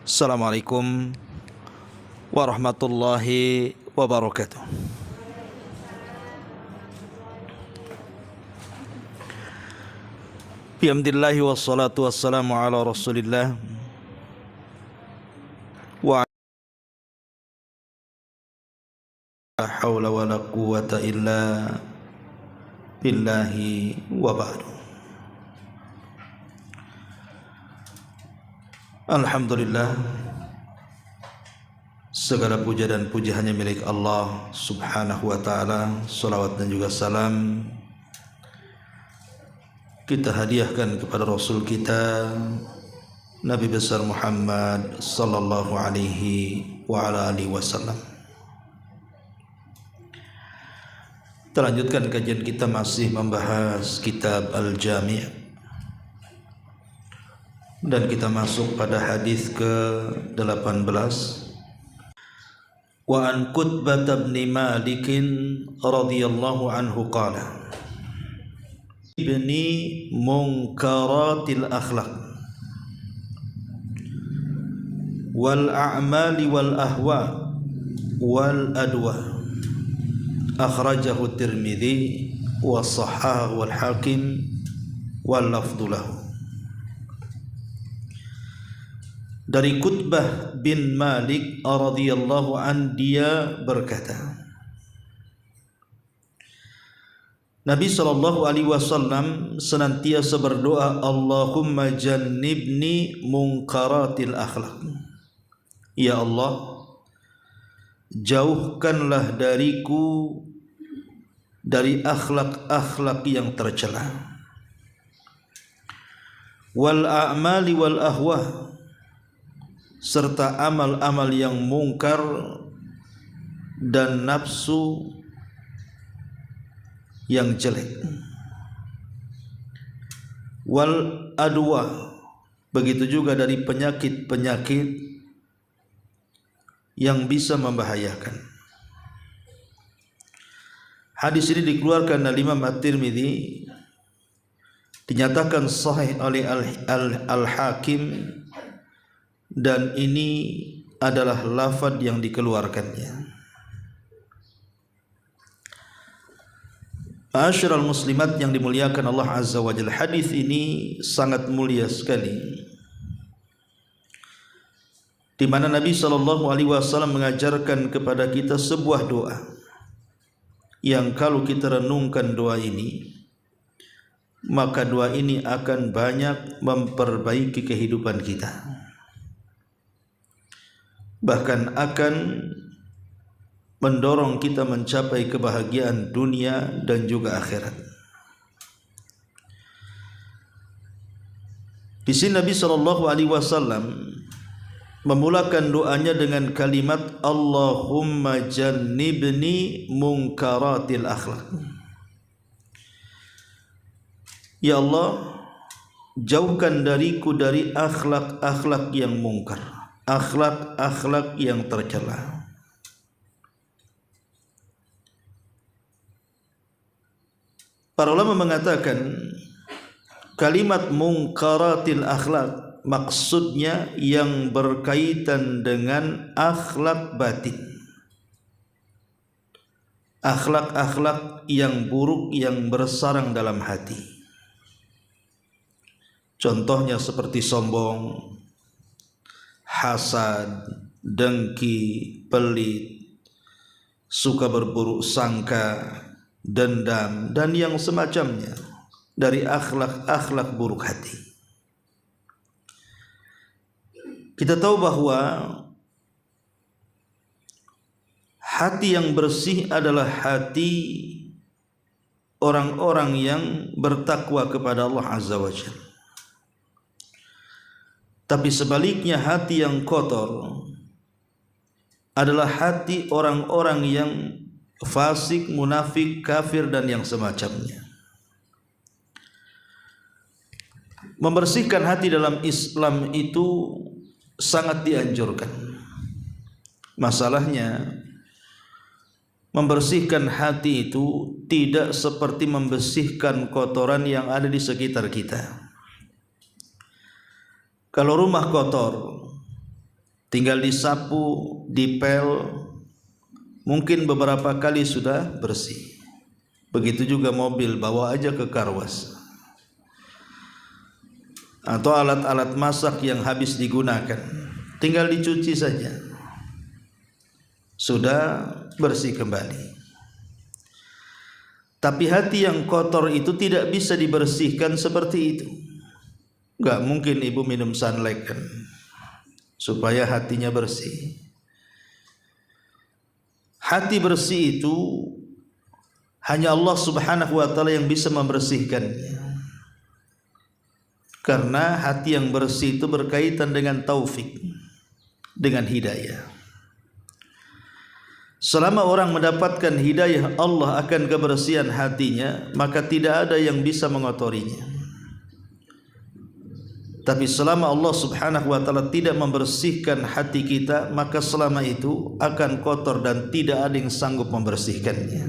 Assalamualaikum warahmatullahi wabarakatuh. Bihamdillahi wassalatu wassalamu ala rasulillah wa la hawla wa la quwwata illa billahi wa ba'du. Alhamdulillah, segala puja dan puji hanya milik Allah subhanahu wa ta'ala. Salawat dan juga salam kita hadiahkan kepada Rasul kita Nabi besar Muhammad sallallahu alaihi wa ala alihi wasallam. Kita lanjutkan kajian kita, masih membahas kitab Al-Jami', dan kita masuk pada hadis ke-18. Wa an Qutbah bin Malik radhiyallahu anhu qala ibni munkaratil akhlaq wal a'mali wal ahwa wal adwa, akhrajahu Tirmidzi wa sahahahu wal Hakim wal lafdhu lahu. Dari Qutbah bin Malik radhiyallahu an, dia berkata, Nabi sallallahu alaihi wasallam senantiasa berdoa, Allahumma jannibni munkaratil akhlaq. Ya Allah, jauhkanlah dariku dari akhlak-akhlak yang tercela, wal a'mali wal ahwa, serta amal-amal yang mungkar dan nafsu yang jelek, wal adwa, begitu juga dari penyakit-penyakit yang bisa membahayakan. Hadis ini dikeluarkan oleh Imam At-Tirmidzi, dinyatakan sahih oleh Al-Hakim, dan ini adalah lafaz yang dikeluarkannya. Ma'asyiral muslimat yang dimuliakan Allah Azza wa Jalla, hadis ini sangat mulia sekali, di mana Nabi sallallahu alaihi wasallam mengajarkan kepada kita sebuah doa yang kalau kita renungkan doa ini, maka doa ini akan banyak memperbaiki kehidupan kita, bahkan akan mendorong kita mencapai kebahagiaan dunia dan juga akhirat. Di sini Nabi sallallahu alaihi wasallam memulakan doanya dengan kalimat Allahumma jannibni munkaratil akhlaq. Ya Allah, jauhkan dariku dari akhlak-akhlak yang mungkar, akhlak-akhlak yang tercela. Para ulama mengatakan kalimat munkaratil akhlak maksudnya yang berkaitan dengan akhlak batin, akhlak-akhlak yang buruk yang bersarang dalam hati. Contohnya seperti sombong, hasad, dengki, pelit, suka berburuk sangka, dendam, dan yang semacamnya dari akhlak-akhlak buruk hati. Kita tahu bahwa hati yang bersih adalah hati orang-orang yang bertakwa kepada Allah Azza wa Jalla. Tapi sebaliknya, hati yang kotor adalah hati orang-orang yang fasik, munafik, kafir, dan yang semacamnya. Membersihkan hati dalam Islam itu sangat dianjurkan. Masalahnya, membersihkan hati itu tidak seperti membersihkan kotoran yang ada di sekitar kita. Kalau rumah kotor, tinggal disapu, dipel, mungkin beberapa kali sudah bersih. Begitu juga mobil, bawa aja ke karwas. Atau alat-alat masak yang habis digunakan, tinggal dicuci saja, sudah bersih kembali. Tapi hati yang kotor itu tidak bisa dibersihkan seperti itu. Gak mungkin ibu minum sunlight kan supaya hatinya bersih. Hati bersih itu hanya Allah subhanahu wa ta'ala yang bisa membersihkannya. Karena hati yang bersih itu berkaitan dengan taufik, dengan hidayah. Selama orang mendapatkan hidayah Allah akan kebersihan hatinya, maka tidak ada yang bisa mengotorinya. Tapi selama Allah subhanahu wa ta'ala tidak membersihkan hati kita, maka selama itu akan kotor dan tidak ada yang sanggup membersihkannya.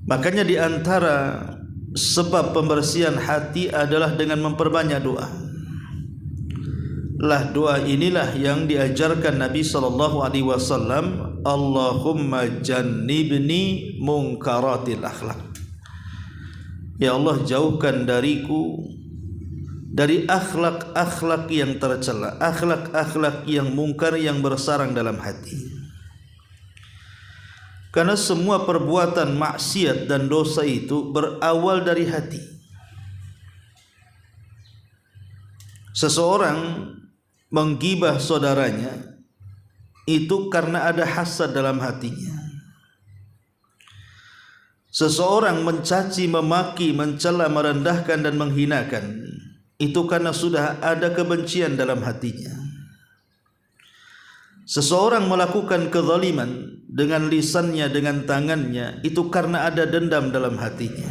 Makanya di antara sebab pembersihan hati adalah dengan memperbanyak doa. Lah doa inilah yang diajarkan Nabi SAW. Allahumma jannibni munkaratil akhlak. Ya Allah, jauhkan dariku dari akhlak-akhlak yang tercela, akhlak-akhlak yang mungkar yang bersarang dalam hati. Karena semua perbuatan maksiat dan dosa itu berawal dari hati. Seseorang menggibah saudaranya itu karena ada hasad dalam hatinya. Seseorang mencaci, memaki, mencela, merendahkan dan menghinakan itu karena sudah ada kebencian dalam hatinya. Seseorang melakukan kezaliman dengan lisannya, dengan tangannya, itu karena ada dendam dalam hatinya.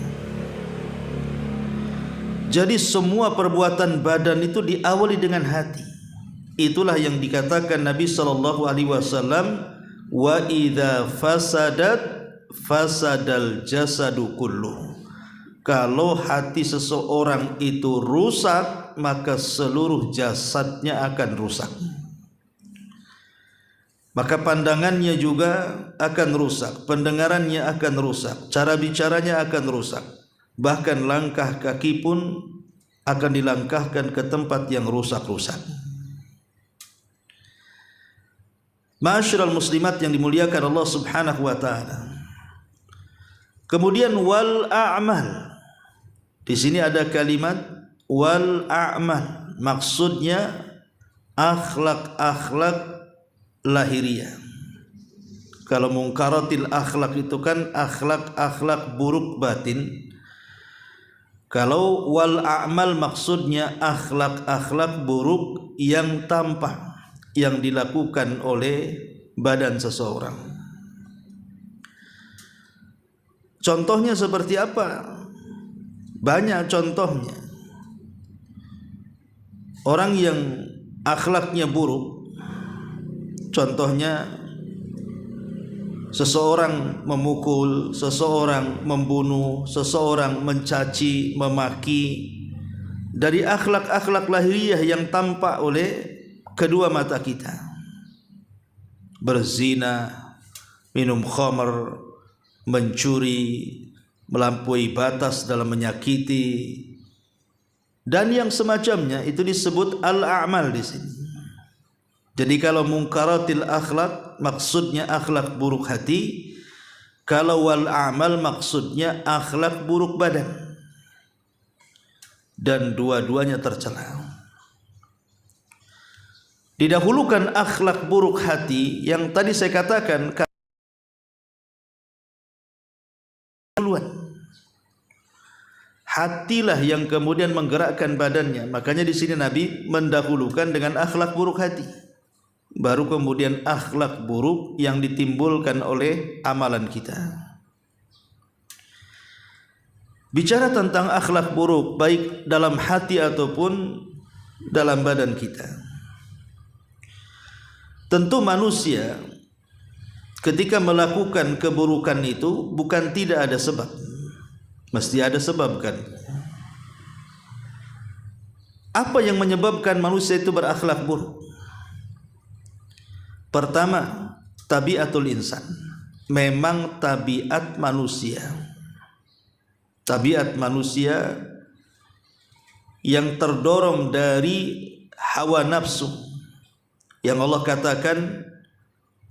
Jadi semua perbuatan badan itu diawali dengan hati. Itulah yang dikatakan Nabi SAW, wa idza fasadat fasadal jasadu kullu. Kalau hati seseorang itu rusak, maka seluruh jasadnya akan rusak. Maka pandangannya juga akan rusak, pendengarannya akan rusak, cara bicaranya akan rusak. Bahkan langkah kaki pun akan dilangkahkan ke tempat yang rusak-rusak. Ma'asyiral muslimat yang dimuliakan Allah subhanahu wa ta'ala. Kemudian wal a'mal. Di sini ada kalimat wal a'mal. Maksudnya akhlak-akhlak lahiriah. Kalau munkaratil akhlak itu kan akhlak-akhlak buruk batin. Kalau wal a'mal maksudnya akhlak-akhlak buruk yang tampak, yang dilakukan oleh badan seseorang. Contohnya seperti apa? Banyak contohnya. Orang yang akhlaknya buruk, contohnya seseorang memukul, seseorang membunuh, seseorang mencaci, memaki. Dari akhlak-akhlak lahiriah yang tampak oleh kedua mata kita. Berzina, minum khamr, mencuri, melampaui batas dalam menyakiti, dan yang semacamnya itu disebut al-a'mal di sini. Jadi kalau munkaratil akhlak maksudnya akhlak buruk hati, kalau wal a'mal maksudnya akhlak buruk badan. Dan dua-duanya tercela. Didahulukan akhlak buruk hati yang tadi saya katakan duluan. Hatilah yang kemudian menggerakkan badannya. Makanya di sini Nabi mendahulukan dengan akhlak buruk hati. Baru kemudian akhlak buruk yang ditimbulkan oleh amalan kita. Bicara tentang akhlak buruk baik dalam hati ataupun dalam badan kita. Tentu manusia ketika melakukan keburukan itu bukan tidak ada sebab. Mesti ada sebab kan. Apa yang menyebabkan manusia itu berakhlak buruk? Pertama, tabiatul insan. Memang tabiat manusia. Tabiat manusia yang terdorong dari hawa nafsu. Yang Allah katakan,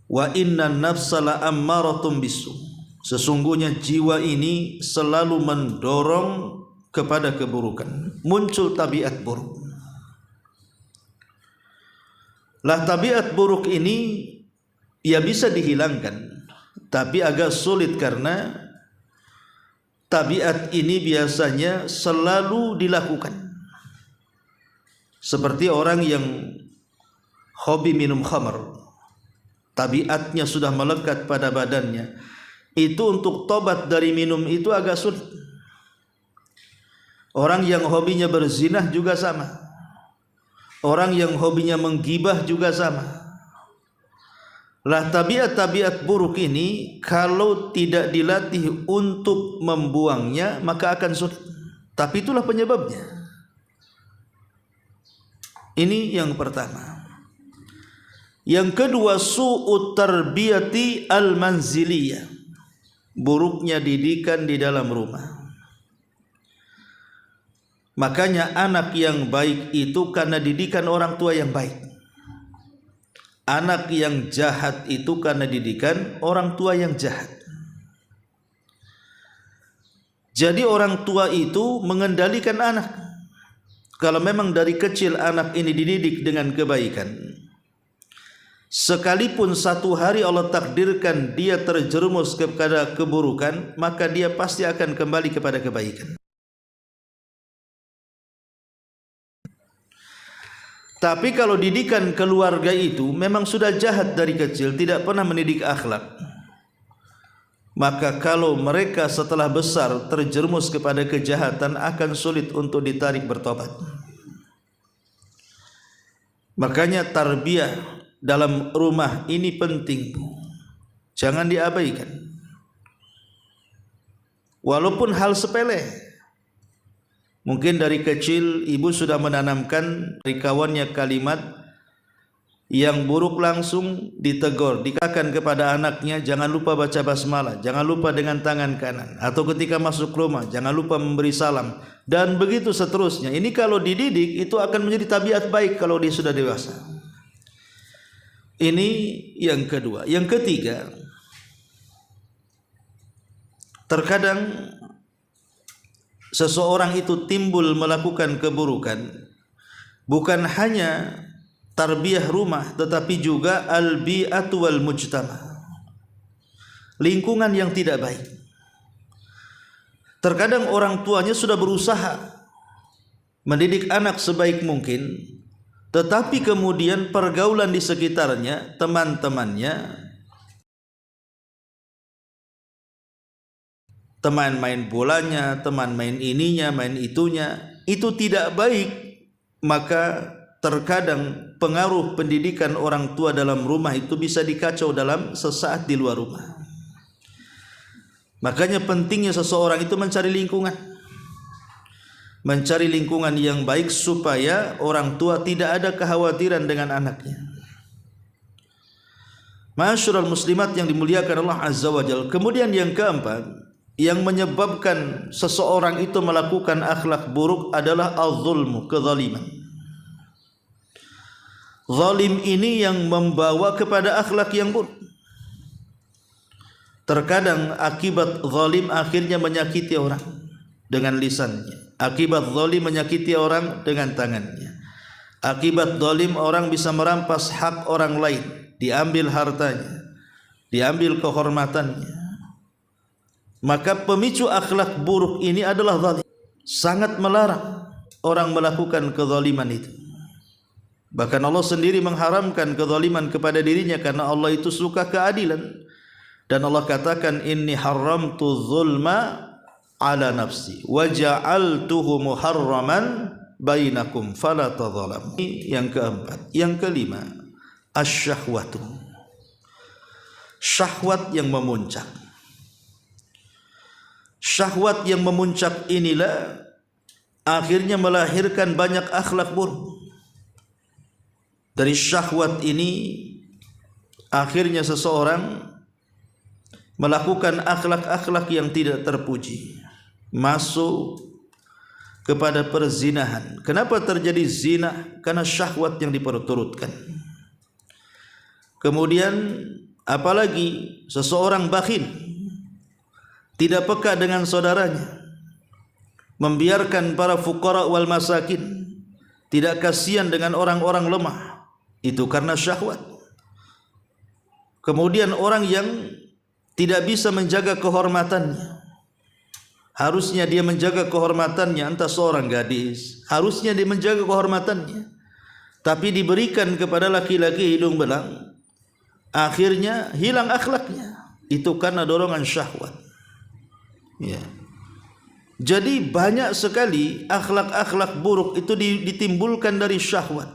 wa inna nafsa la ammaratum bisu. Sesungguhnya jiwa ini selalu mendorong kepada keburukan. Muncul tabiat buruk. Lah tabiat buruk ini ya bisa dihilangkan, tapi agak sulit karena tabiat ini biasanya selalu dilakukan. Seperti orang yang hobi minum khamr, tabiatnya sudah melekat pada badannya, itu untuk tobat dari minum itu agak sulit. Orang yang hobinya berzinah juga sama. Orang yang hobinya menggibah juga sama. Lah tabiat-tabiat buruk ini kalau tidak dilatih untuk membuangnya maka akan sulit. Tapi itulah penyebabnya. Ini yang pertama. Yang kedua, su'ut tarbiyati al-manziliyah. Buruknya didikan di dalam rumah. Makanya anak yang baik itu karena didikan orang tua yang baik. Anak yang jahat itu karena didikan orang tua yang jahat. Jadi orang tua itu mengendalikan anak. Kalau memang dari kecil anak ini dididik dengan kebaikan, sekalipun satu hari Allah takdirkan dia terjerumus kepada keburukan, maka dia pasti akan kembali kepada kebaikan. Tapi kalau didikan keluarga itu memang sudah jahat dari kecil, tidak pernah mendidik akhlak, maka kalau mereka setelah besar terjerumus kepada kejahatan akan sulit untuk ditarik bertobat. Makanya tarbiyah dalam rumah ini penting, jangan diabaikan. Walaupun hal sepele. Mungkin dari kecil ibu sudah menanamkan dari kawannya kalimat yang buruk, langsung ditegur, dikatakan kepada anaknya, jangan lupa baca basmalah, jangan lupa dengan tangan kanan, atau ketika masuk rumah jangan lupa memberi salam, dan begitu seterusnya. Ini kalau dididik itu akan menjadi tabiat baik kalau dia sudah dewasa. Ini yang kedua. Yang ketiga, terkadang seseorang itu timbul melakukan keburukan bukan hanya tarbiyah rumah, tetapi juga al-bi'atu wal mujtama, lingkungan yang tidak baik. Terkadang orang tuanya sudah berusaha mendidik anak sebaik mungkin, tetapi kemudian pergaulan di sekitarnya, teman-temannya, teman main bolanya, teman main ininya, main itunya, itu tidak baik. Maka terkadang pengaruh pendidikan orang tua dalam rumah itu bisa dikacau dalam sesaat di luar rumah. Makanya pentingnya seseorang itu mencari lingkungan, mencari lingkungan yang baik supaya orang tua tidak ada kekhawatiran dengan anaknya. Ma'asyiral muslimat yang dimuliakan Allah Azza wa Jalla. Kemudian yang keempat, yang menyebabkan seseorang itu melakukan akhlak buruk adalah az-zulmu, kezaliman. Zalim ini yang membawa kepada akhlak yang buruk. Terkadang akibat zalim akhirnya menyakiti orang dengan lisannya. Akibat zalim menyakiti orang dengan tangannya. Akibat zalim orang bisa merampas hak orang lain, diambil hartanya, diambil kehormatannya. Maka pemicu akhlak buruk ini adalah zalim. Sangat melarang orang melakukan kezaliman itu. Bahkan Allah sendiri mengharamkan kezaliman kepada dirinya karena Allah itu suka keadilan. Dan Allah katakan, inni haramtu zulma ala nafsi wa ja'altuhu muharraman bainakum fala tadzalam. Yang keempat. Yang kelima, asyahwatu, syahwat yang memuncak. Syahwat yang memuncak inilah akhirnya melahirkan banyak akhlak buruk. Dari syahwat ini akhirnya seseorang melakukan akhlak-akhlak yang tidak terpuji, masuk kepada perzinahan. Kenapa terjadi zina? Karena syahwat yang diperturutkan. Kemudian apalagi seseorang bakhil, tidak peka dengan saudaranya, membiarkan para fuqara wal masakin, tidak kasihan dengan orang-orang lemah, itu karena syahwat. Kemudian orang yang tidak bisa menjaga kehormatannya, harusnya dia menjaga kehormatannya, entah seorang gadis, harusnya dia menjaga kehormatannya, tapi diberikan kepada laki-laki hidung belang, akhirnya hilang akhlaknya, itu karena dorongan syahwat. Ya. Jadi banyak sekali akhlak-akhlak buruk itu ditimbulkan dari syahwat.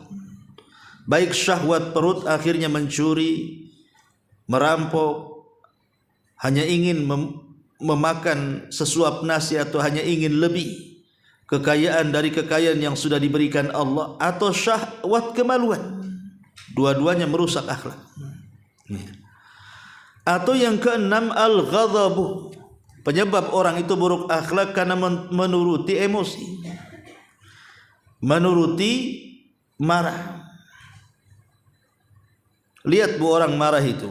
Baik syahwat perut, akhirnya mencuri, merampok, hanya ingin memakan sesuap nasi, atau hanya ingin lebih kekayaan dari kekayaan yang sudah diberikan Allah, atau syahwat kemaluan. Dua-duanya merusak akhlak. Atau yang keenam, al-ghadhabu, penyebab orang itu buruk akhlak karena menuruti emosi, menuruti marah. Lihat bu, orang marah itu,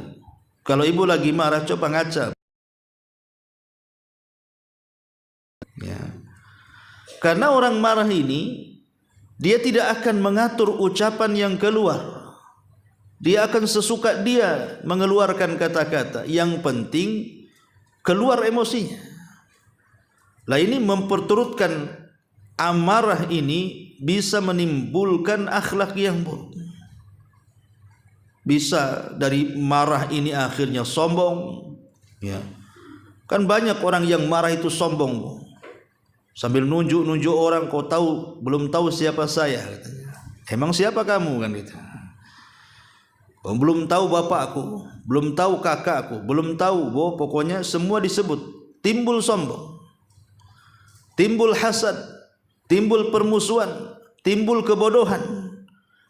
kalau ibu lagi marah coba ngaca, ya. Karena orang marah ini dia tidak akan mengatur ucapan yang keluar, dia akan sesuka dia mengeluarkan kata-kata, yang penting keluar emosinya. Lah ini memperturutkan amarah, ini bisa menimbulkan akhlak yang buruk. Bisa dari marah ini akhirnya sombong, ya. Kan banyak orang yang marah itu sombong, Bu. Sambil nunjuk-nunjuk orang, kau tahu, belum tahu siapa saya, katanya. Emang siapa kamu, kan gitu. Kau belum tahu bapakku, belum tahu kakakku, belum tahu, Bu. Pokoknya semua disebut. Timbul sombong, timbul hasad, timbul permusuhan, timbul kebodohan.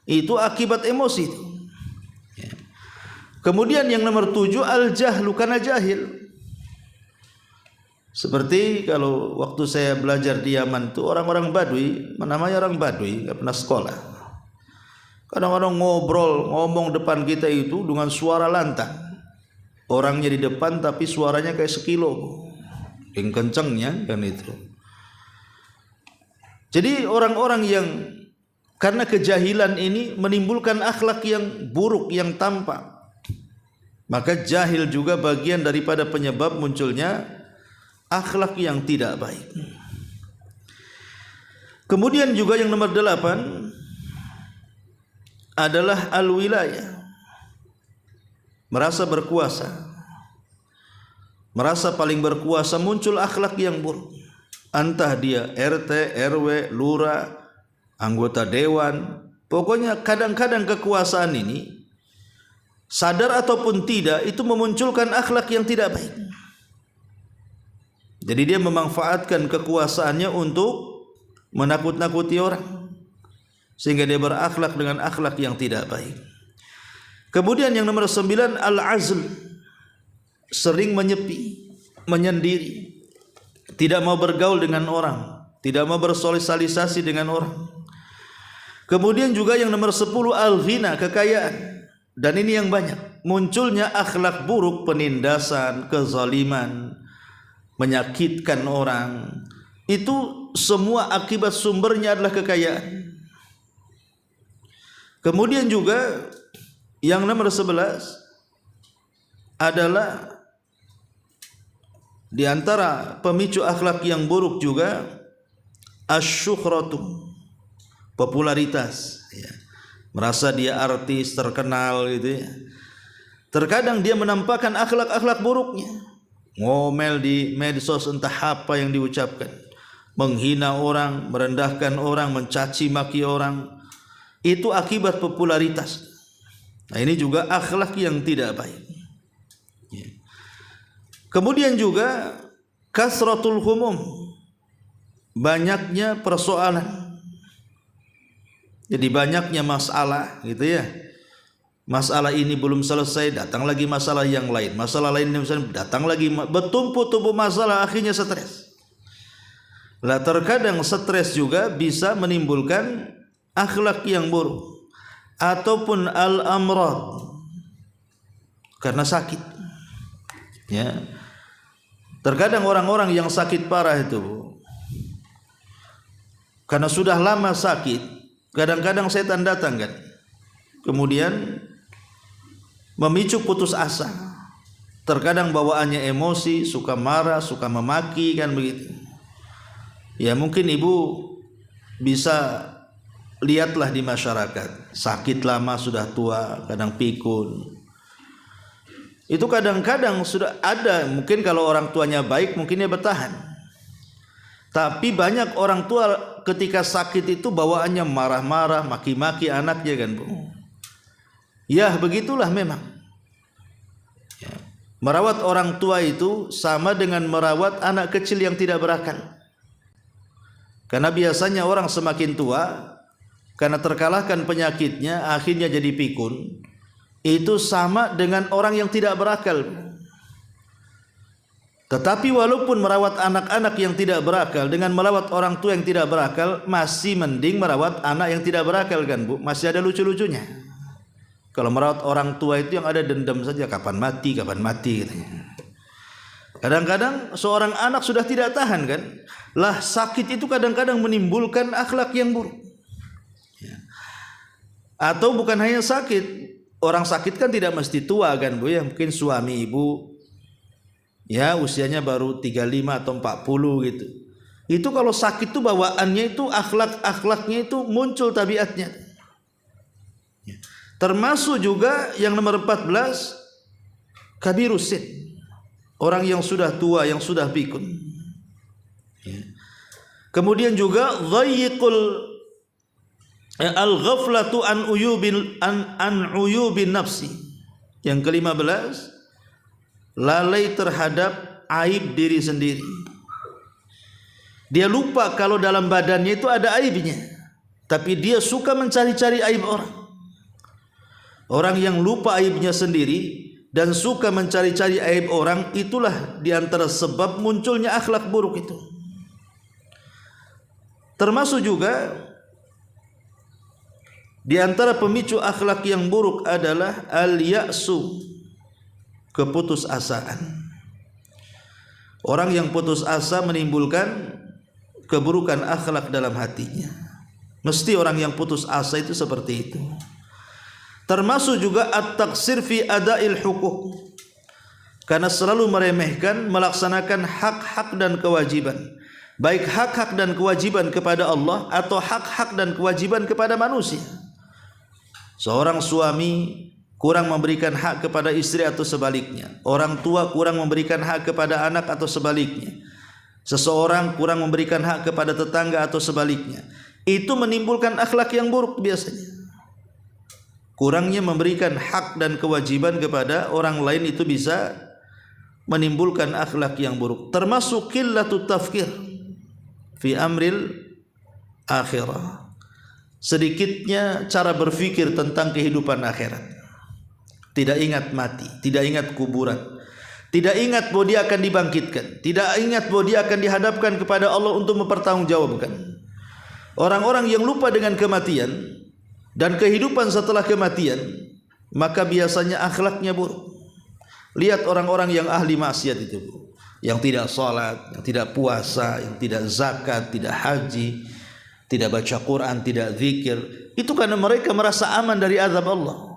Itu akibat emosi itu. Kemudian yang nomor 7, al-jahlu, karena jahil. Seperti kalau waktu saya belajar di Yaman itu, orang-orang Badui, namanya orang Badui, nggak pernah sekolah. Kadang-kadang ngomong depan kita itu dengan suara lantang. Orangnya di depan tapi suaranya kayak sekilo, yang kencengnya kan itu. Jadi orang-orang yang karena kejahilan ini menimbulkan akhlak yang buruk, yang tampak. Maka jahil juga bagian daripada penyebab munculnya akhlak yang tidak baik. Kemudian juga yang nomor 8 adalah al-wilayah, merasa berkuasa, merasa paling berkuasa, muncul akhlak yang buruk. Entah dia RT, RW, lurah, anggota dewan, pokoknya kadang-kadang kekuasaan ini, sadar ataupun tidak, itu memunculkan akhlak yang tidak baik. Jadi dia memanfaatkan kekuasaannya untuk menakut-nakuti orang, sehingga dia berakhlak dengan akhlak yang tidak baik. Kemudian yang nomor 9, al-azl, sering menyepi, menyendiri, tidak mau bergaul dengan orang, tidak mau bersosialisasi dengan orang. Kemudian juga yang nomor 10, al-ghina, kekayaan. Dan ini yang banyak, munculnya akhlak buruk, penindasan, kezaliman, menyakitkan orang. Itu semua akibat sumbernya adalah kekayaan. Kemudian juga yang nomor 11 adalah di antara pemicu akhlak yang buruk juga asyukhratu, popularitas, ya. Merasa dia artis terkenal gitu ya. Terkadang dia menampakkan akhlak-akhlak buruknya, ngomel di medsos, entah apa yang diucapkan, menghina orang, merendahkan orang, mencaci maki orang. Itu akibat popularitas. Nah, ini juga akhlak yang tidak baik. Kemudian juga kasratul humum, banyaknya persoalan. Jadi banyaknya masalah gitu ya. Masalah ini belum selesai, datang lagi masalah yang lain. Masalah lain datang lagi, bertumpuk-tumpuk masalah, akhirnya stres. Lah terkadang stres juga bisa menimbulkan akhlak yang buruk ataupun al-amrad, karena sakit. Ya. Terkadang orang-orang yang sakit parah itu karena sudah lama sakit, kadang-kadang setan datang kan, kemudian memicu putus asa. Terkadang bawaannya emosi, suka marah, suka memaki kan begitu. Ya mungkin ibu bisa lihatlah di masyarakat, sakit lama sudah tua, kadang pikun. Itu kadang-kadang sudah ada, mungkin kalau orang tuanya baik mungkin dia bertahan. Tapi banyak orang tua ketika sakit itu bawaannya marah-marah, maki-maki anaknya kan Bu. Ya begitulah memang. Ya. Merawat orang tua itu sama dengan merawat anak kecil yang tidak berakal. Karena biasanya orang semakin tua, karena terkalahkan penyakitnya akhirnya jadi pikun, itu sama dengan orang yang tidak berakal. Tetapi walaupun merawat anak-anak yang tidak berakal dengan merawat orang tua yang tidak berakal, masih mending merawat anak yang tidak berakal kan Bu, masih ada lucu-lucunya. Kalau merawat orang tua itu yang ada dendam saja, kapan mati katanya. Kadang-kadang seorang anak sudah tidak tahan kan, lah sakit itu kadang-kadang menimbulkan akhlak yang buruk. Ya. Atau bukan hanya sakit, orang sakit kan tidak mesti tua kan Bu ya, mungkin suami ibu ya usianya baru 35 atau 40 gitu. Itu kalau sakit itu bawaannya itu akhlaknya itu muncul tabiatnya. Ya. Termasuk juga yang nomor 14 kabirus sin, orang yang sudah tua, yang sudah pikun. Ya. Kemudian juga dhayyiqul al-ghaflatu an uyubin nafsi. Yang ke-15 lalai terhadap aib diri sendiri. Dia lupa kalau dalam badannya itu ada aibnya, tapi dia suka mencari-cari aib orang. Orang yang lupa aibnya sendiri dan suka mencari-cari aib orang, itulah diantara sebab munculnya akhlak buruk itu. Termasuk juga diantara pemicu akhlak yang buruk adalah al-ya'su, keputusasaan. Orang yang putus asa menimbulkan keburukan akhlak dalam hatinya. Mesti orang yang putus asa itu seperti itu. Termasuk juga at-taqsir fi ada'il huquq, karena selalu meremehkan melaksanakan hak-hak dan kewajiban, baik hak-hak dan kewajiban kepada Allah atau hak-hak dan kewajiban kepada manusia. Seorang suami kurang memberikan hak kepada istri atau sebaliknya, orang tua kurang memberikan hak kepada anak atau sebaliknya, seseorang kurang memberikan hak kepada tetangga atau sebaliknya. Itu menimbulkan akhlak yang buruk biasanya. Kurangnya memberikan hak dan kewajiban kepada orang lain itu bisa menimbulkan akhlak yang buruk. Termasuk qillatut tafkir fi amril akhirah, sedikitnya cara berpikir tentang kehidupan akhirat. Tidak ingat mati, tidak ingat kuburan, tidak ingat bahwa dia akan dibangkitkan, tidak ingat bahwa dia akan dihadapkan kepada Allah untuk mempertanggungjawabkan. Orang-orang yang lupa dengan kematian dan kehidupan setelah kematian, maka biasanya akhlaknya buruk. Lihat orang-orang yang ahli maksiat itu, yang tidak salat, yang tidak puasa, yang tidak zakat, tidak haji, tidak baca Quran, tidak zikir. Itu karena mereka merasa aman dari azab Allah.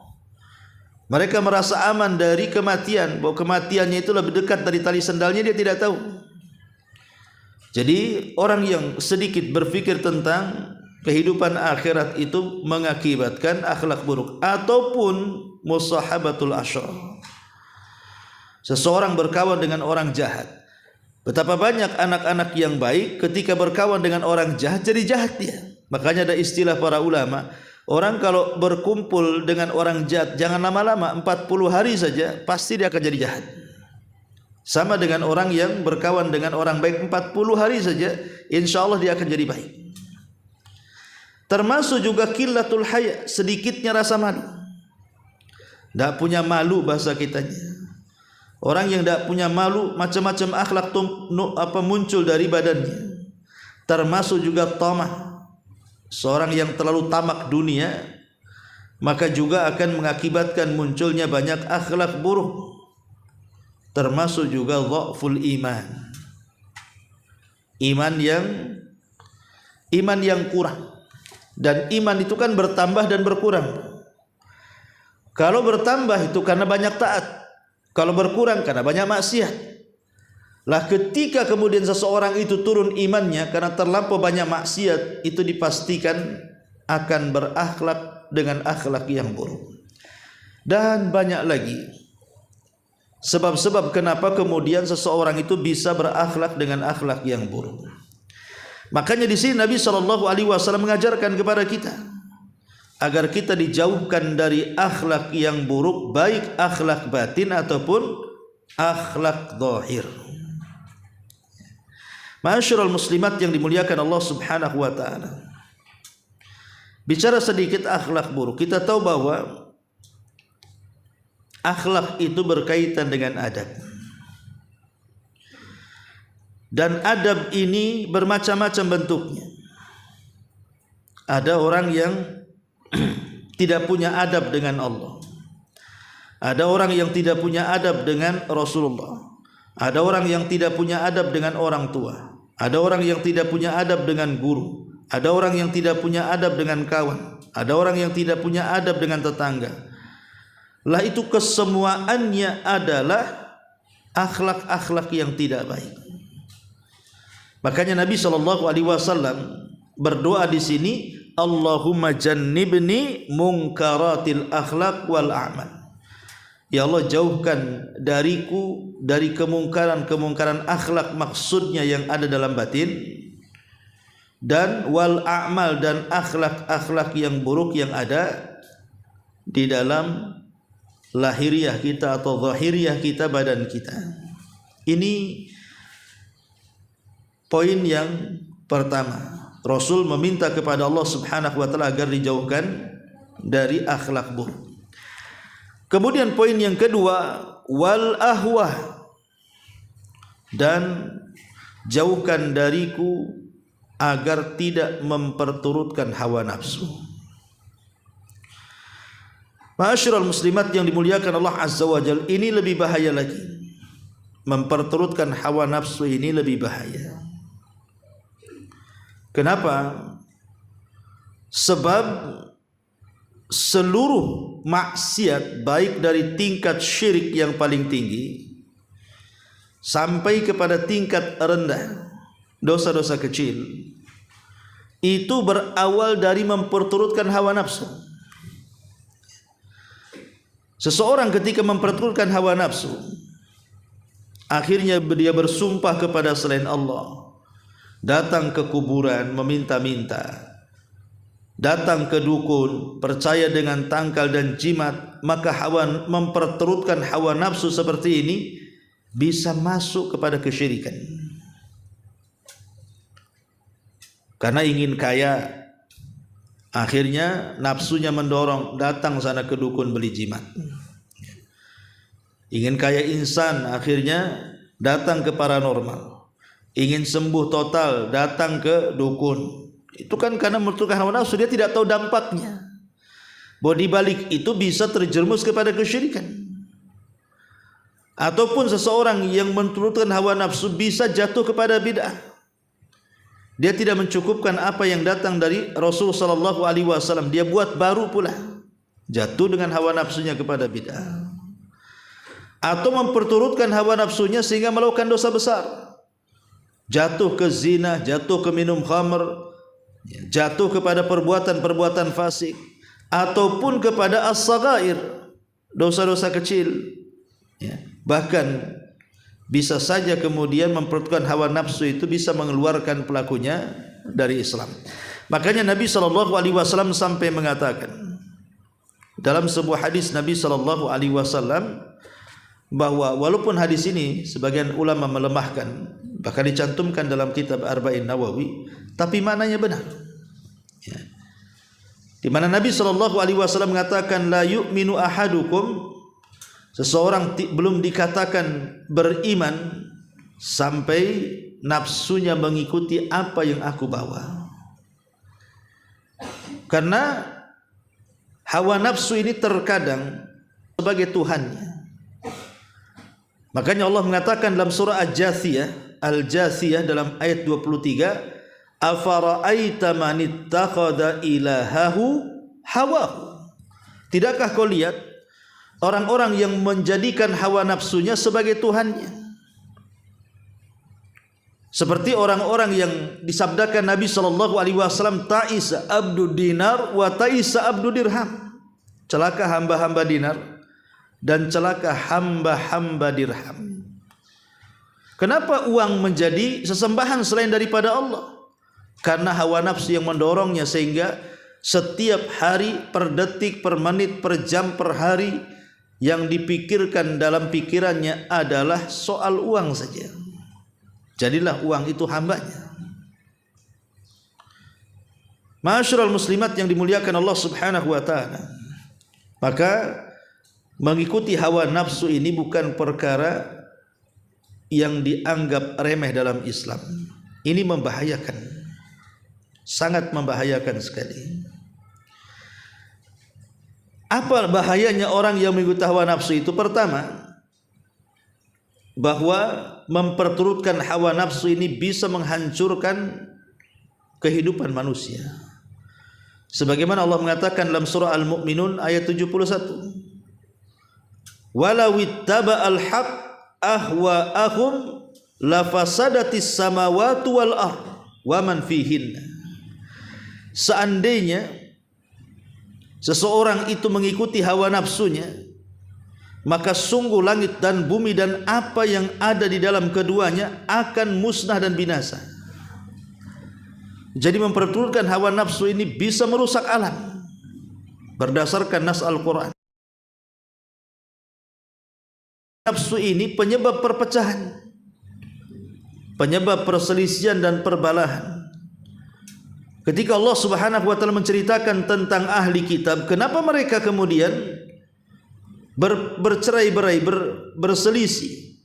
Mereka merasa aman dari kematian, bahwa kematiannya itu lebih dekat dari tali sendalnya, dia tidak tahu. Jadi orang yang sedikit berpikir tentang kehidupan akhirat itu mengakibatkan akhlak buruk. Ataupun musahabatul asyar, seseorang berkawan dengan orang jahat. Betapa banyak anak-anak yang baik ketika berkawan dengan orang jahat jadi jahat dia. Makanya ada istilah para ulama, orang kalau berkumpul dengan orang jahat jangan lama-lama, 40 hari saja pasti dia akan jadi jahat. Sama dengan orang yang berkawan dengan orang baik, 40 hari saja insyaallah dia akan jadi baik. Termasuk juga qillatul haya, sedikitnya rasa malu. Tidak punya malu bahasa kitanya. Orang yang tidak punya malu, macam-macam akhlak muncul dari badannya. Termasuk juga tamah. Seorang yang terlalu tamak dunia, maka juga akan mengakibatkan munculnya banyak akhlak buruk. Termasuk juga dha'ful iman. Iman yang kurang. Dan iman itu kan bertambah dan berkurang. Kalau bertambah itu karena banyak taat, kalau berkurang karena banyak maksiat. Lah ketika kemudian seseorang itu turun imannya karena terlampau banyak maksiat, itu dipastikan akan berakhlak dengan akhlak yang buruk. Dan banyak lagi sebab-sebab kenapa kemudian seseorang itu bisa berakhlak dengan akhlak yang buruk. Makanya di sini Nabi SAW mengajarkan kepada kita agar kita dijauhkan dari akhlak yang buruk, baik akhlak batin ataupun akhlak zahir. Ma'asyiral muslimat yang dimuliakan Allah Subhanahu wa taala. Bicara sedikit akhlak buruk, kita tahu bahwa akhlak itu berkaitan dengan adab. Dan adab ini bermacam-macam bentuknya. Ada orang yang tidak punya adab dengan Allah. Ada orang yang tidak punya adab dengan Rasulullah. Ada orang yang tidak punya adab dengan orang tua. Ada orang yang tidak punya adab dengan guru. Ada orang yang tidak punya adab dengan kawan. Ada orang yang tidak punya adab dengan tetangga. Lah itu kesemuaannya adalah akhlak-akhlak yang tidak baik. Makanya Nabi SAW berdoa di sini, Allahumma jannibni munkaratil akhlak wal a'mal. Ya Allah, jauhkan dariku dari kemungkaran-kemungkaran akhlak, maksudnya yang ada dalam batin, dan wal a'mal, dan akhlak-akhlak yang buruk yang ada di dalam lahiriah kita atau zahiriah kita, badan kita. Ini poin yang pertama. Rasul meminta kepada Allah Subhanahu wa taala agar dijauhkan dari akhlak buruk. Kemudian poin yang kedua, wal ahwah, dan jauhkan dariku agar tidak memperturutkan hawa nafsu. Ma'asyiral muslimat yang dimuliakan Allah Azza wa Jalla, ini lebih bahaya lagi. Memperturutkan hawa nafsu ini lebih bahaya. Kenapa? Sebab seluruh maksiat, baik dari tingkat syirik yang paling tinggi sampai kepada tingkat rendah, dosa-dosa kecil, itu berawal dari memperturutkan hawa nafsu. Seseorang ketika memperturutkan hawa nafsu, akhirnya dia bersumpah kepada selain Allah, datang ke kuburan meminta-minta, datang ke dukun, percaya dengan tangkal dan jimat, maka memperturutkan hawa nafsu seperti ini bisa masuk kepada kesyirikan. Karena ingin kaya, akhirnya nafsunya mendorong datang sana ke dukun beli jimat. Ingin kaya insan, akhirnya datang ke paranormal. Ingin sembuh total, datang ke dukun. Itu kan karena memperturutkan hawa nafsu, dia tidak tahu dampaknya. Bahwa di balik itu bisa terjerumus kepada kesyirikan. Ataupun seseorang yang memperturutkan hawa nafsu bisa jatuh kepada bid'ah. Dia tidak mencukupkan apa yang datang dari Rasul sallallahu alaihi wasallam, dia buat baru pula. Jatuh dengan hawa nafsunya kepada bid'ah. Atau memperturutkan hawa nafsunya sehingga melakukan dosa besar. Jatuh ke zina, jatuh ke minum khamr, jatuh kepada perbuatan-perbuatan fasik, ataupun kepada as-saghair, dosa-dosa kecil. Bahkan bisa saja kemudian memperturutkan hawa nafsu itu bisa mengeluarkan pelakunya dari Islam. Makanya Nabi SAW sampai mengatakan dalam sebuah hadis, Nabi SAW, bahwa walaupun hadis ini sebagian ulama melemahkan bahkan dicantumkan dalam kitab Arba'in Nawawi, tapi maknanya benar. Ya. Di mana Nabi SAW mengatakan, la yu'minu ahadukum, seseorang belum dikatakan beriman sampai nafsunya mengikuti apa yang aku bawa. Karena hawa nafsu ini terkadang sebagai Tuhannya. Makanya Allah mengatakan dalam surah Al-Jathiyah dalam ayat 23, afara'aita man ittakhadha ilahahu hawahu. Tidakkah kau lihat orang-orang yang menjadikan hawa nafsunya sebagai Tuhannya? Seperti orang-orang yang disabdakan Nabi SAW, ta'isa abdu dinar wa ta'isa abdu dirham. Celaka hamba-hamba dinar dan celaka hamba-hamba dirham. Kenapa uang menjadi sesembahan selain daripada Allah? Karena hawa nafsu yang mendorongnya, sehingga setiap hari, per detik, per menit, per jam, per hari yang dipikirkan dalam pikirannya adalah soal uang saja. Jadilah uang itu hambanya. Ma'asyiral muslimat yang dimuliakan Allah Subhanahu wa taala. Maka mengikuti hawa nafsu ini bukan perkara yang dianggap remeh dalam Islam. Ini membahayakan, sangat membahayakan sekali. Apa bahayanya orang yang mengikuti hawa nafsu itu? Pertama, bahwa memperturutkan hawa nafsu ini bisa menghancurkan kehidupan manusia. Sebagaimana Allah mengatakan dalam surah Al-Mu'minun ayat 71, walau ittaba'al haqq ahwa'ahum lafasadatis samawati wal ardh wa man fihinna. Seandainya seseorang itu mengikuti hawa nafsunya, maka sungguh langit dan bumi dan apa yang ada di dalam keduanya akan musnah dan binasa. Jadi memperturutkan hawa nafsu ini bisa merusak alam berdasarkan nas Al-Quran. Nafsu ini penyebab perpecahan, penyebab perselisihan dan perbalahan. Ketika Allah Subhanahu wa taala menceritakan tentang ahli kitab, kenapa mereka kemudian bercerai-berai, berselisih?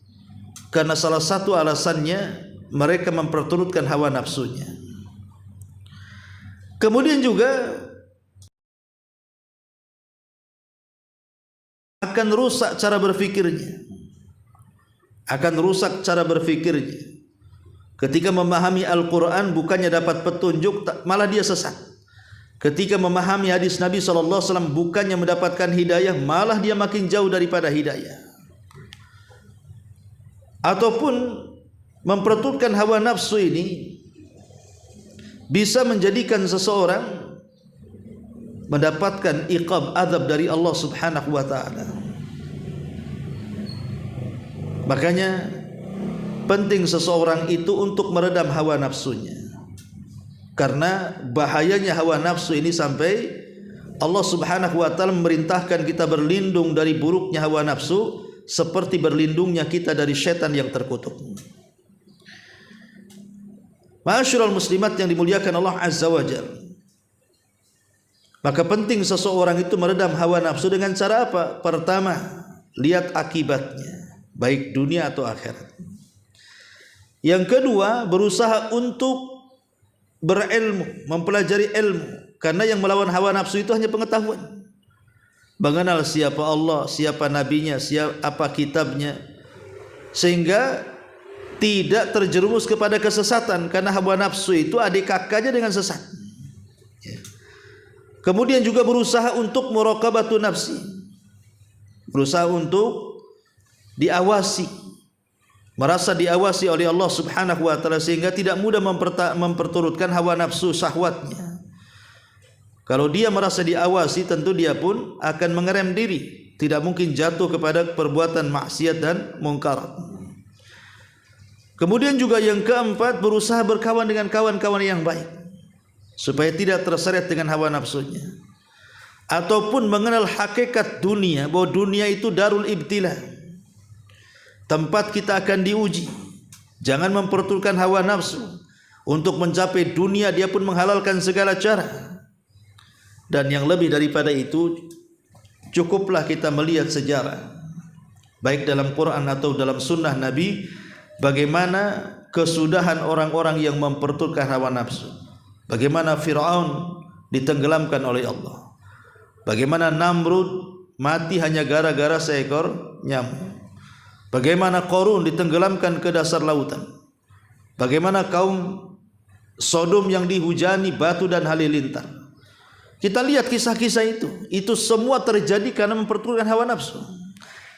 Karena salah satu alasannya mereka memperturutkan hawa nafsunya. Kemudian juga akan rusak cara berfikirnya. Akan rusak cara berfikirnya. Ketika memahami Al-Quran bukannya dapat petunjuk, malah dia sesat. Ketika memahami hadis Nabi SAW bukannya mendapatkan hidayah, malah dia makin jauh daripada hidayah. Ataupun memperturutkan hawa nafsu ini bisa menjadikan seseorang mendapatkan iqab, azab dari Allah Subhanahu wa taala. Makanya penting seseorang itu untuk meredam hawa nafsunya. Karena bahayanya hawa nafsu ini sampai Allah Subhanahu wa taala memerintahkan kita berlindung dari buruknya hawa nafsu seperti berlindungnya kita dari setan yang terkutuk. Ma'asyiral muslimat yang dimuliakan Allah Azza wa Jalla. Maka penting seseorang itu meredam hawa nafsu dengan cara apa? Pertama, lihat akibatnya, baik dunia atau akhirat. Yang kedua, berusaha untuk berilmu, mempelajari ilmu. Karena yang melawan hawa nafsu itu hanya pengetahuan. Mengenal siapa Allah, siapa nabinya, siapa kitabnya, sehingga tidak terjerumus kepada kesesatan. Karena hawa nafsu itu adik kakaknya dengan sesat. Kemudian juga berusaha untuk muraqabatu nafsi, berusaha untuk diawasi, merasa diawasi oleh Allah Subhanahu wa taala, sehingga tidak mudah memperturutkan hawa nafsu syahwatnya. Kalau dia merasa diawasi, tentu dia pun akan mengerem diri, tidak mungkin jatuh kepada perbuatan maksiat dan mungkar. Kemudian juga yang keempat, berusaha berkawan dengan kawan-kawan yang baik supaya tidak terseret dengan hawa nafsunya. Ataupun mengenal hakikat dunia, bahwa dunia itu darul ibtila, tempat kita akan diuji. Jangan memperturutkan hawa nafsu. Untuk mencapai dunia dia pun menghalalkan segala cara. Dan yang lebih daripada itu, cukuplah kita melihat sejarah, baik dalam Quran atau dalam sunnah Nabi, bagaimana kesudahan orang-orang yang memperturutkan hawa nafsu. Bagaimana Fir'aun ditenggelamkan oleh Allah. Bagaimana Namrud mati hanya gara-gara seekor nyamuk. Bagaimana Qarun ditenggelamkan ke dasar lautan. Bagaimana kaum Sodom yang dihujani batu dan halilintar. Kita lihat kisah-kisah itu. Itu semua terjadi karena memperturutkan hawa nafsu.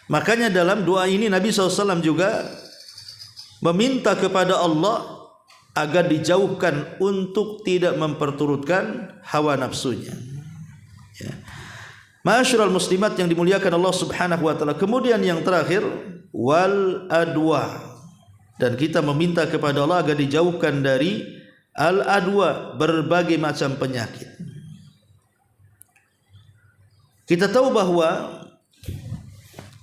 Makanya dalam doa ini Nabi SAW juga meminta kepada Allah agar dijauhkan untuk tidak memperturutkan hawa nafsunya. Ya. Ma'asyiral muslimat yang dimuliakan Allah Subhanahu wa taala. Kemudian yang terakhir, wal adwa. Dan kita meminta kepada Allah agar dijauhkan dari al adwa, berbagai macam penyakit. Kita tahu bahwa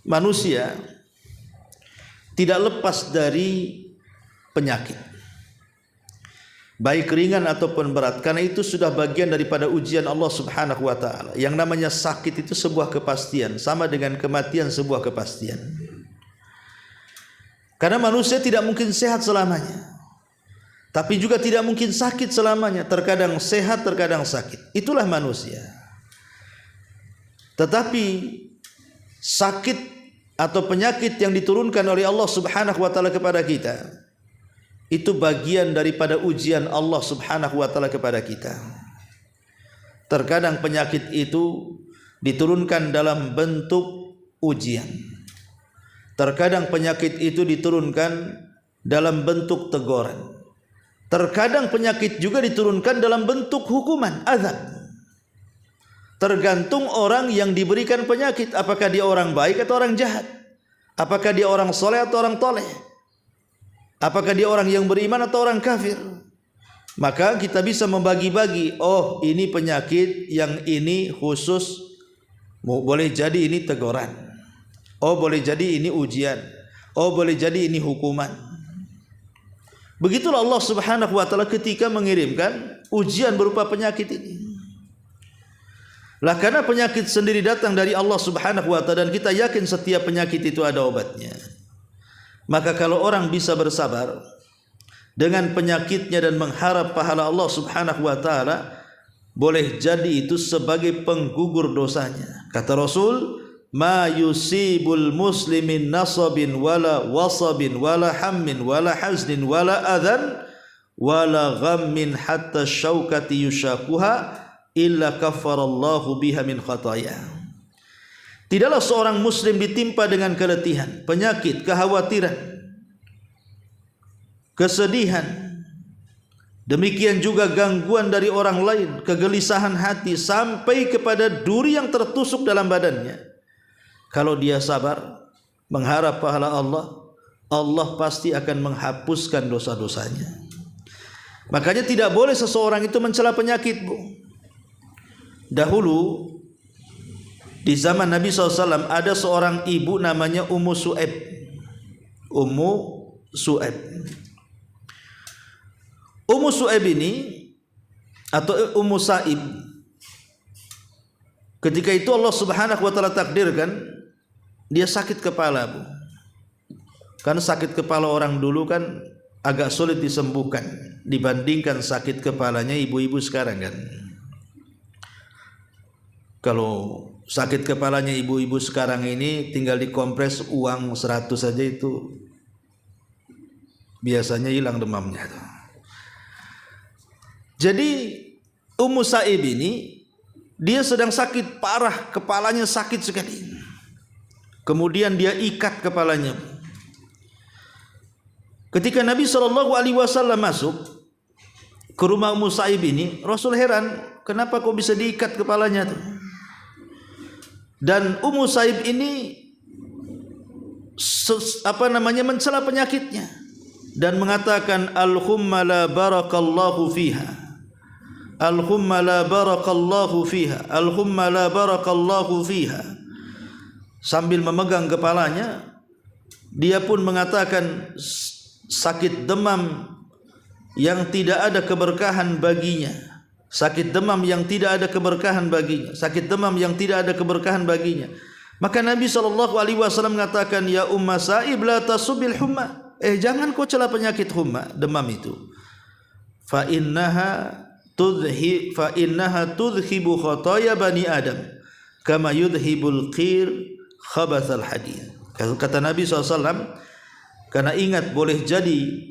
manusia tidak lepas dari penyakit, baik ringan ataupun berat, karena itu sudah bagian daripada ujian Allah Subhanahu wa taala. Yang namanya sakit itu sebuah kepastian, sama dengan kematian sebuah kepastian. Karena manusia tidak mungkin sehat selamanya, tapi juga tidak mungkin sakit selamanya. Terkadang sehat, terkadang sakit. Itulah manusia. Tetapi sakit atau penyakit yang diturunkan oleh Allah Subhanahu wa taala kepada kita, itu bagian daripada ujian Allah Subhanahu wa taala kepada kita. Terkadang penyakit itu diturunkan dalam bentuk ujian. Terkadang penyakit itu diturunkan dalam bentuk teguran. Terkadang penyakit juga diturunkan dalam bentuk hukuman, azab. Tergantung orang yang diberikan penyakit, apakah dia orang baik atau orang jahat, apakah dia orang soleh atau orang toleh, apakah dia orang yang beriman atau orang kafir. Maka kita bisa membagi-bagi, oh ini penyakit, yang ini khusus, boleh jadi ini teguran, oh boleh jadi ini ujian, oh boleh jadi ini hukuman. Begitulah Allah Subhanahu wa taala ketika mengirimkan ujian berupa penyakit ini. Lah karena penyakit sendiri datang dari Allah Subhanahu wa taala dan kita yakin setiap penyakit itu ada obatnya. Maka kalau orang bisa bersabar dengan penyakitnya dan mengharap pahala Allah Subhanahu wa taala, boleh jadi itu sebagai penggugur dosanya. Kata Rasul, ma yusibul muslimin nasabin wala wasabin wala hammin wala haznin wala adhan wala ghammin hatta syaukati yushakuha illa kafarallahu biha min khataya. Tidaklah seorang muslim ditimpa dengan keletihan, penyakit, kekhawatiran, kesedihan, demikian juga gangguan dari orang lain, kegelisahan hati, sampai kepada duri yang tertusuk dalam badannya. Kalau dia sabar mengharap pahala Allah, Allah pasti akan menghapuskan dosa-dosanya. Makanya tidak boleh seseorang itu mencela penyakit, Bu. Dahulu di zaman Nabi SAW ada seorang ibu namanya Ummu Su'aib. Ummu Su'aib. Ummu Su'aib ini atau Ummu Sa'ib, ketika itu Allah Subhanahu wa taala takdirkan dia sakit kepala, Bu. Karena sakit kepala orang dulu kan agak sulit disembuhkan dibandingkan sakit kepalanya ibu-ibu sekarang kan. Kalau sakit kepalanya ibu-ibu sekarang ini tinggal dikompres uang 100 saja itu biasanya hilang demamnya. Jadi Ummu Sa'ib ini dia sedang sakit parah, kepalanya sakit sekali. Kemudian dia ikat kepalanya. Ketika Nabi SAW masuk ke rumah Ummu Sa'ib ini, Rasul heran, kenapa kok bisa diikat kepalanya tuh? Dan Ummu Sa'ib ini mencela penyakitnya dan mengatakan al-humma la barakallahu fiha, al-humma la barakallahu fiha, al-humma la barakallahu fiha. Sambil memegang kepalanya dia pun mengatakan sakit demam yang tidak ada keberkahan baginya, sakit demam yang tidak ada keberkahan baginya, sakit demam yang tidak ada keberkahan baginya. Maka Nabi SAW mengatakan, ya umma sa'ib la tasubil humma, jangan kau cela penyakit humma, demam itu. Fa innaha tudhibu khataya bani Adam kama yudhibul qir khabathal hadid. Kata Nabi SAW, karena ingat, boleh jadi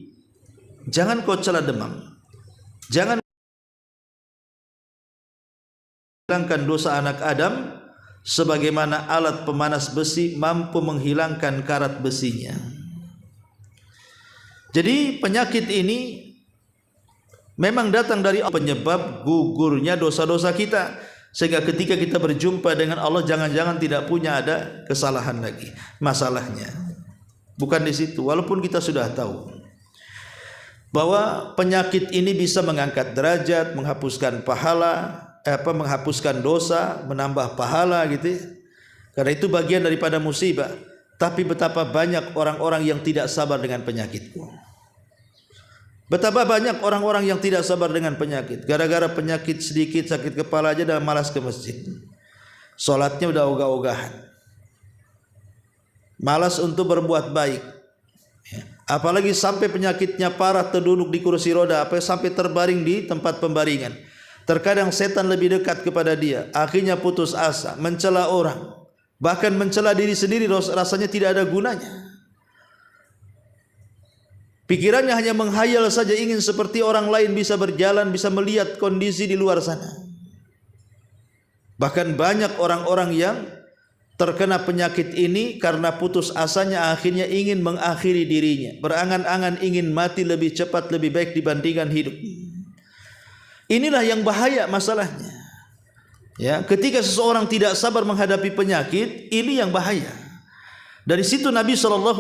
jangan kau cela demam, jangan hilangkan dosa anak Adam sebagaimana alat pemanas besi mampu menghilangkan karat besinya. Jadi penyakit ini memang datang dari penyebab gugurnya dosa-dosa kita, sehingga ketika kita berjumpa dengan Allah jangan-jangan tidak punya ada kesalahan lagi. Masalahnya bukan di situ, walaupun kita sudah tahu bahwa penyakit ini bisa mengangkat derajat, menghapuskan pahala, menghapuskan dosa, menambah pahala gitu. Karena itu bagian daripada musibah. Tapi betapa banyak orang-orang yang tidak sabar dengan penyakitku. Betapa banyak orang-orang yang tidak sabar dengan penyakit. Gara-gara penyakit sedikit, sakit kepala aja dah malas ke masjid. Salatnya udah ogah-ogahan. Malas untuk berbuat baik. Apalagi sampai penyakitnya parah, terduduk di kursi roda, sampai terbaring di tempat pembaringan. Terkadang setan lebih dekat kepada dia, akhirnya putus asa, mencela orang, bahkan mencela diri sendiri, rasanya tidak ada gunanya. Pikirannya hanya menghayal saja, ingin seperti orang lain, bisa berjalan, bisa melihat kondisi di luar sana. Bahkan banyak orang-orang yang terkena penyakit ini karena putus asanya, akhirnya ingin mengakhiri dirinya, berangan-angan ingin mati lebih cepat, lebih baik dibandingkan hidup. Inilah yang bahaya masalahnya. Ya, ketika seseorang tidak sabar menghadapi penyakit, ini yang bahaya. Dari situ Nabi SAW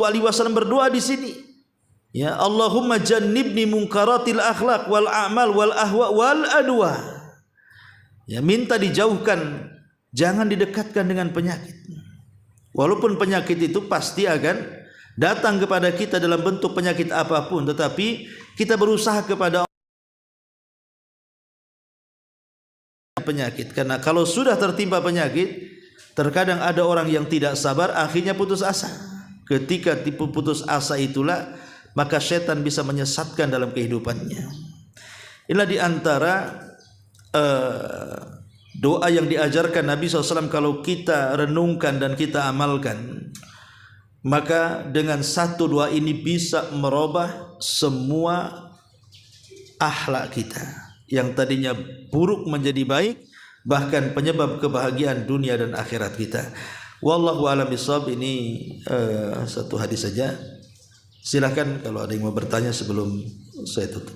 berdoa di sini. Ya, Allahumma jannibni munkaratil akhlaq wal a'mal wal ahwa wal adwa. Ya, minta dijauhkan, jangan didekatkan dengan penyakit. Walaupun penyakit itu pasti akan datang kepada kita dalam bentuk penyakit apapun, tetapi kita berusaha kepada penyakit. Karena kalau sudah tertimpa penyakit, terkadang ada orang yang tidak sabar, akhirnya putus asa. Ketika tipu putus asa itulah maka setan bisa menyesatkan dalam kehidupannya. Inilah diantara doa yang diajarkan Nabi SAW, kalau kita renungkan dan kita amalkan, maka dengan satu doa ini bisa merubah semua akhlak kita yang tadinya buruk menjadi baik, bahkan penyebab kebahagiaan dunia dan akhirat kita. Wallahu a'lam bishawab. Ini satu hadis saja. Silakan kalau ada yang mau bertanya sebelum saya tutup.